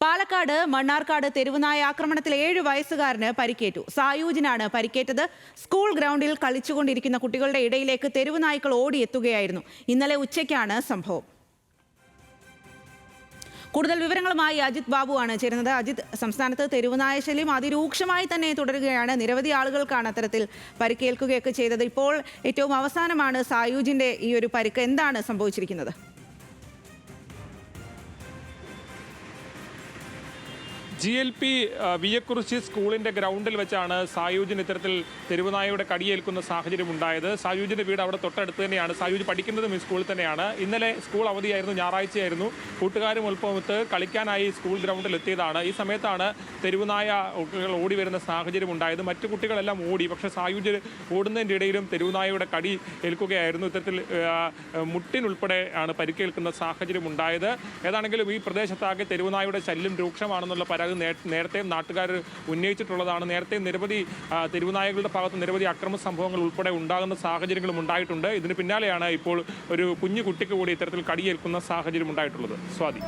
പാലക്കാട് മണ്ണാർക്കാട് തെരുവുനായ ആക്രമണത്തിൽ 7 വയസ്സുകാരന് പരിക്കേറ്റു. സായൂജിനാണ് പരിക്കേറ്റത്. സ്കൂൾ ഗ്രൗണ്ടിൽ കളിച്ചുകൊണ്ടിരിക്കുന്ന കുട്ടികളുടെ ഇടയിലേക്ക് തെരുവുനായ്ക്കൾ ഓടിയെത്തുകയായിരുന്നു. ഇന്നലെ ഉച്ചയ്ക്കാണ് സംഭവം. കൂടുതൽ വിവരങ്ങളുമായി അജിത് ബാബുവാണ് ചേരുന്നത്. അജിത്, സംസ്ഥാനത്ത് തെരുവുനായ ശല്യം അതിരൂക്ഷമായി തന്നെ തുടരുകയാണ്. നിരവധി ആളുകൾക്കാണ് അത്തരത്തിൽ പരിക്കേൽക്കുകയൊക്കെ ചെയ്തത്. ഇപ്പോൾ ഏറ്റവും അവസാനമാണ് സായൂജിന്റെ ഈ ഒരു പരിക്ക്. എന്താണ് സംഭവിച്ചിരിക്കുന്നത്? GLP വിയക്കുറിശി സ്കൂളിൻ്റെ ഗ്രൗണ്ടിൽ വെച്ചാണ് സായൂജിന് ഇത്തരത്തിൽ തെരുവുനായയുടെ കടിയേൽക്കുന്ന സാഹചര്യം ഉണ്ടായത്. സായൂജിൻ്റെ വീട് അവിടെ തൊട്ടടുത്ത് തന്നെയാണ്. സായൂജ് പഠിക്കുന്നതും ഈ സ്കൂളിൽ തന്നെയാണ്. ഇന്നലെ സ്കൂൾ അവധിയായിരുന്നു, ഞായറാഴ്ചയായിരുന്നു. കൂട്ടുകാരും ഒപ്പമൊത്ത് കളിക്കാനായി സ്കൂൾ ഗ്രൗണ്ടിൽ എത്തിയതാണ്. ഈ സമയത്താണ് തെരുവുനായ ഓടി വരുന്ന സാഹചര്യം ഉണ്ടായത്. മറ്റു കുട്ടികളെല്ലാം ഓടി, പക്ഷേ സായൂജ് ഓടുന്നതിൻ്റെ ഇടയിലും തെരുവുനായയുടെ കടി ഏൽക്കുകയായിരുന്നു. ഇത്തരത്തിൽ മുട്ടിനുൾപ്പെടെ ആണ് പരിക്കേൽക്കുന്ന സാഹചര്യം ഉണ്ടായത്. ഏതാണെങ്കിലും ഈ പ്രദേശത്താകെ തെരുവുനായയുടെ ശല്യം രൂക്ഷമാണെന്നുള്ള പരാതി നേരത്തെ നാട്ടുകാർ ഉന്നയിച്ചിട്ടുള്ളതാണ്. നേരത്തെ നിരവധി തെരുവുനായകളുടെ ഭാഗത്ത് നിരവധി അക്രമ സംഭവങ്ങൾ ഉൾപ്പെടെ ഉണ്ടാകുന്ന സാഹചര്യങ്ങളും ഉണ്ടായിട്ടുണ്ട്. ഇതിന് പിന്നാലെയാണ് ഇപ്പോൾ ഒരു കുഞ്ഞു കുട്ടിക്ക് കൂടി ഇത്തരത്തിൽ കടിയേൽക്കുന്ന സാഹചര്യം ഉണ്ടായിട്ടുള്ളത്. സ്വാതി.